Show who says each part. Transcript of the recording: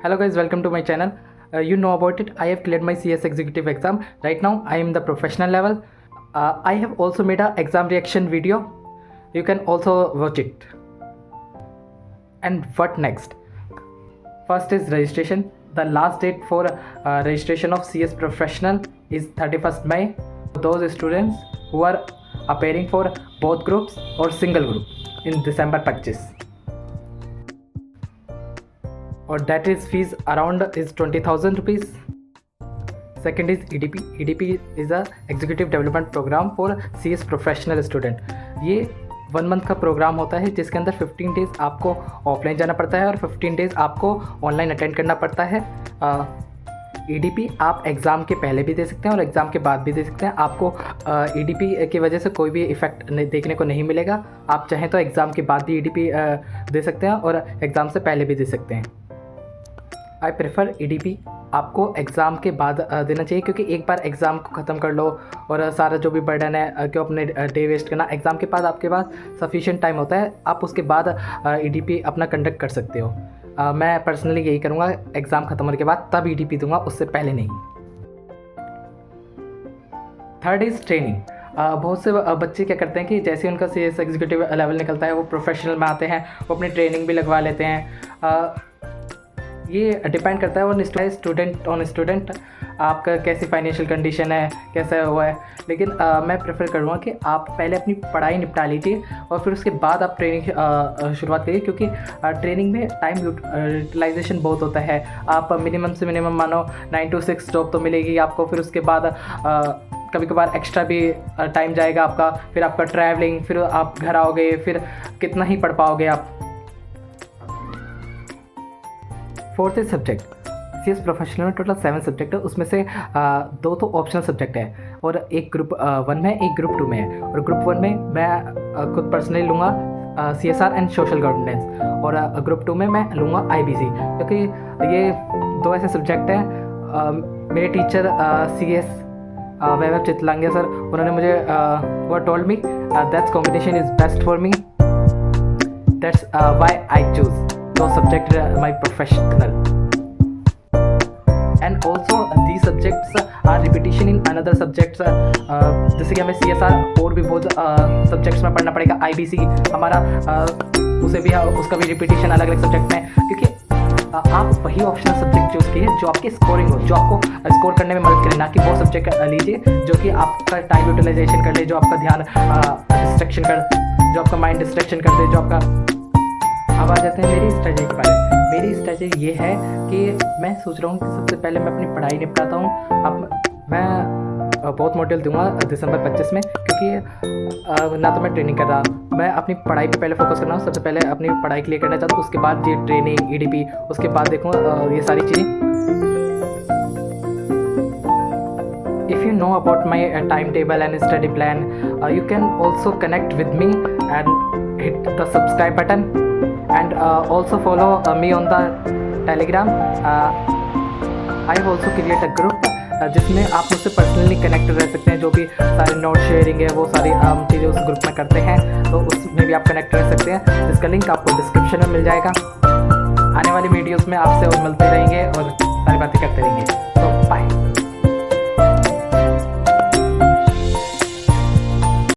Speaker 1: Hello guys, welcome to my channel. You know about it, I have cleared my CS executive exam. Right now I am the professional level. I have also made a exam reaction video. You can also watch it. And what next? First is registration. The last date for registration of CS professional is 31st May. Those students who are appearing for both groups or single group in December 25. और that is fees around is 20,000 rupees. Second is EDP. EDP is a Executive Development Program for CS Professional Student. ये 1 month का programme होता है जिसके अंदर 15 days आपको offline जाना पड़ता है और 15 डेज़ आपको ऑनलाइन अटेंड करना पड़ता है. EDP आप एग्ज़ाम के पहले भी दे सकते हैं और एग्ज़ाम के बाद भी दे सकते हैं. आपको EDP की वजह से कोई भी इफ़ेक्ट देखने को नहीं मिलेगा. आप चाहें तो एग्ज़ाम के बाद भी EDP दे सकते हैं और एग्ज़ाम से पहले भी दे सकते हैं. आई प्रेफर EDP आपको एग्ज़ाम के बाद देना चाहिए, क्योंकि एक बार एग्ज़ाम को ख़त्म कर लो और सारा जो भी बर्डन है क्यों अपने डे वेस्ट करना. एग्ज़ाम के बाद आपके पास सफिशिएंट टाइम होता है, आप उसके बाद EDP अपना कंडक्ट कर सकते हो. मैं पर्सनली यही करूँगा, एग्ज़ाम ख़त्म होने के बाद तब EDP दूंगा, उससे पहले नहीं. Third is training. बहुत से बच्चे क्या करते हैं कि जैसे उनका CS एग्जीक्यूटिव लेवल निकलता है वो प्रोफेशनल में आते हैं, वो अपनी ट्रेनिंग भी लगवा लेते हैं. ये डिपेंड करता है वो स्टूडेंट ऑन स्टूडेंट, आपका कैसी फाइनेंशियल कंडीशन है, कैसा हुआ है. लेकिन मैं प्रेफर करूँगा कि आप पहले अपनी पढ़ाई निपटा लीजिए और फिर उसके बाद आप ट्रेनिंग शुरुआत करिए, क्योंकि ट्रेनिंग में टाइम यूटिलाइजेशन बहुत होता है. आप मिनिमम से मिनिमम मानो 9 to 6 जॉब तो मिलेगी आपको. फिर उसके बाद कभी कभार एक्स्ट्रा भी टाइम जाएगा आपका. फिर आपका ट्रैवलिंग, फिर आप घर आओगे, फिर कितना ही पढ़ पाओगे आप. Fourth is subject. CS professional में टोटल 7 सब्जेक्ट है, उसमें से 2 तो ऑप्शनल सब्जेक्ट है और एक ग्रुप 1 में एक ग्रुप 2 में है. और ग्रुप 1 में मैं खुद पर्सनली लूँगा CSR एंड सोशल गवर्नेंस और ग्रुप 2 में मैं लूँगा IBC, क्योंकि ये 2 ऐसे सब्जेक्ट हैं. मेरे टीचर CS वैभव चितलांगे सर, उन्होंने मुझे वो told me that's combination is best for me, that's why I choose those subjects my professional. And also these subjects are repetition in another subjects. जैसे कि हमें CSR और भी बहुत सब्जेक्ट्स में पढ़ना पड़ेगा. IBC हमारा उसे भी उसका भी रिपीटिशन अलग अलग सब्जेक्ट में, क्योंकि आप वही ऑप्शनल सब्जेक्ट चूज़ कीजिए जो आपकी स्कोरिंग हो, जो आपको स्कोर करने में मदद करे, ना कि वो सब्जेक्ट लीजिए जो कि आपका टाइम यूटिलाइजेशन कर ले, जो आपका ध्यान डिस्ट्रैक्शन कर, जो आपका माइंड डिस्ट्रैक्शन कर दे, जो आपका. अब आ जाते हैं मेरी स्ट्रेटजी के बारे में. मेरी स्ट्रेटजी ये है कि मैं सोच रहा हूँ कि सबसे पहले मैं अपनी पढ़ाई निपटाता हूँ. अब मैं बहुत मॉड्यूल दूंगा दिसंबर 25 में, क्योंकि ना तो मैं ट्रेनिंग कर रहा, मैं अपनी पढ़ाई पे पहले फोकस करना हूँ. सबसे पहले अपनी पढ़ाई क्लियर करना चाहता हूँ, उसके बाद ये ट्रेनिंग EDP, उसके बाद देखूँगा ये सारी चीज़ें. If you know about my timetable and study plan, you can also connect with me and hit the subscribe button and also follow me on the Telegram. I have also create a group जिसमें आप मुझसे personally connect रह सकते हैं. जो भी सारे note sharing है वो सारी चीज़ें उस ग्रुप में करते हैं, तो उसमें भी आप कनेक्ट रह सकते हैं, जिसका लिंक आपको डिस्क्रिप्शन में मिल जाएगा. आने वाली वीडियोस में आपसे और मिलते रहेंगे और सारी बातें करते रहेंगे. तो